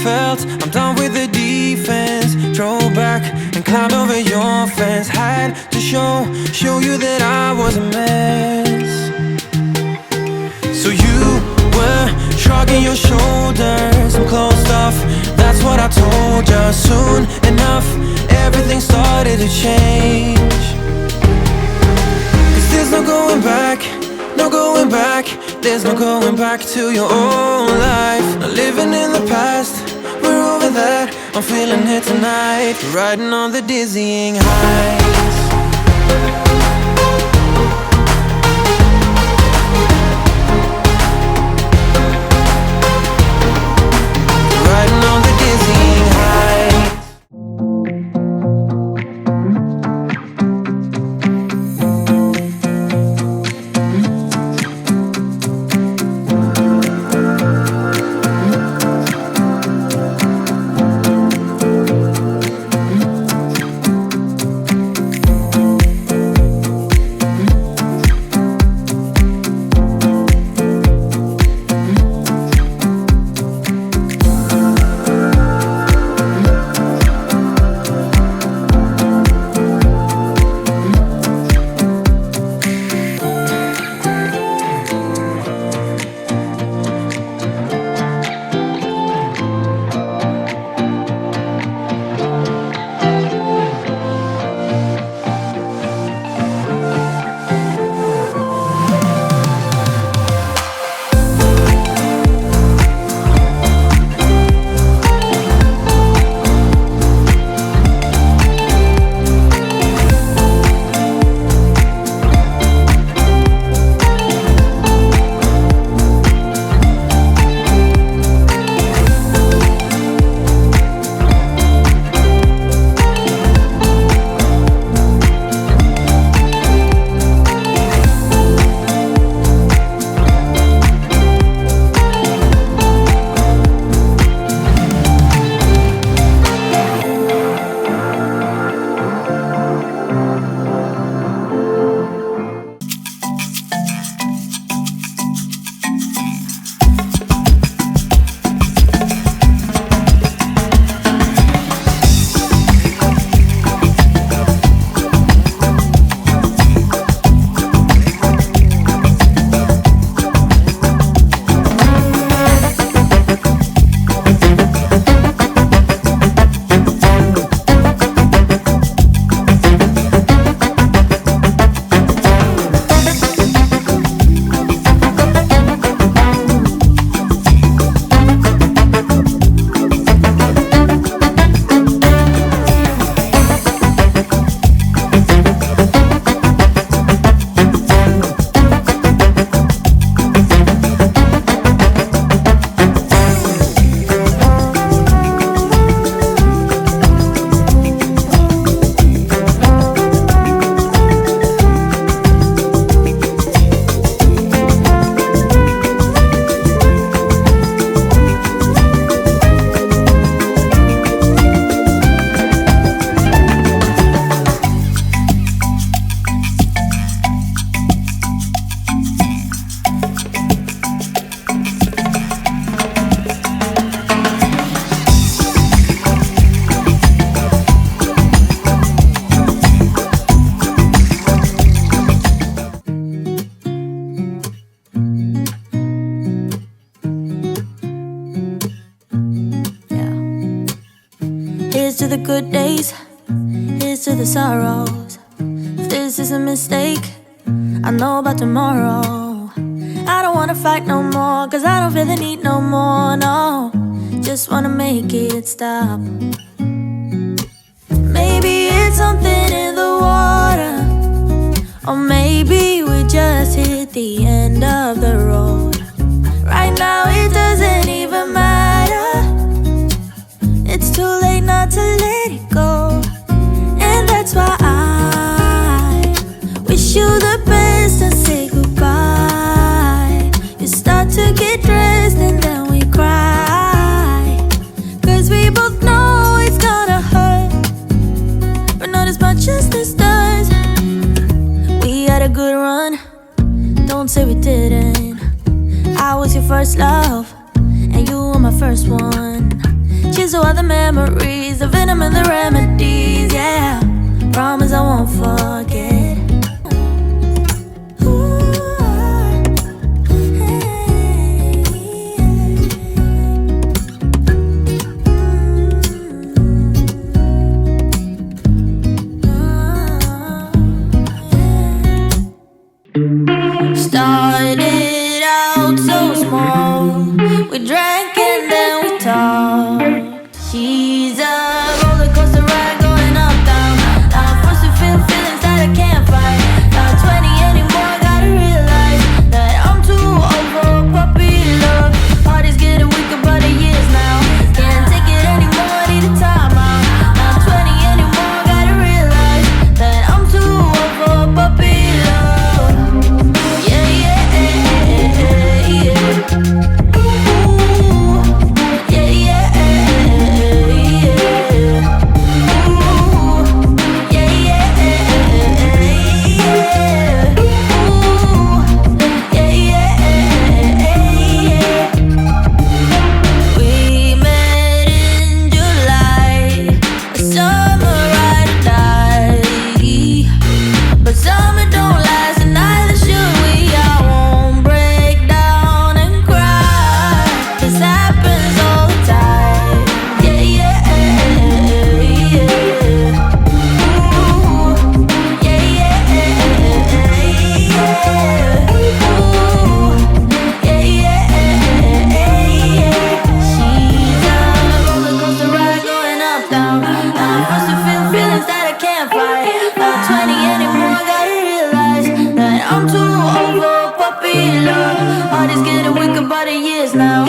felt. I'm done with the defense. Drove back and climbed over your fence. Had to show you that I was a mess. So you were shrugging your shoulders and closed off. That's what I told you. Soon enough, everything started to change. 'Cause there's no going back, no going back. There's no going back to your old life. Not living in the past, we're over that. I'm feeling it tonight, riding on the dizzying highs. Riding on the dizzying highs. Here's to the good days, here's to the sorrows. If this is a mistake, I know about tomorrow. I don't wanna fight no more, cause I don't feel the need no more, no. Just wanna make it stop. Maybe it's something in the water, or maybe we just hit the end of the road. Right now it doesn't even matter. It's too late not to let it go. And that's why I wish you the best and say goodbye. You start to get dressed and then we cry, cause we both know it's gonna hurt, but not as much as this does. We had a good run, don't say we didn't. I was your first love, and you were my first one. So are the memories, the venom and the remedies, yeah. Promise I won't forget. Started out so small, we drank and then we talked. She's a roller coaster ride going up, down. I'm forced to feel feelings that I can't fight. Not 20 anymore, gotta realize that I'm too old for puppy love. Heart is getting weaker by the years now. Can't take it anymore, need a time out. Not 20 anymore, gotta realize that I'm too old for puppy love. Yeah, yeah, yeah, yeah. Ooh, yeah, yeah, yeah. Ooh, yeah, yeah, yeah. Ooh, yeah, yeah, yeah. We met in July, a summer ride or die. But summer don't last, and neither should we. I won't break down and cry. This happens all the time. Yeah, yeah, yeah. Ooh, yeah, yeah, yeah. Ooh, yeah, yeah. She's a roller coaster ride going up, down. I'm forced to feel feelings that I can't fight. Not 20 anymore, gotta realize that I'm too old for puppy love. Heart is getting weaker by the years now.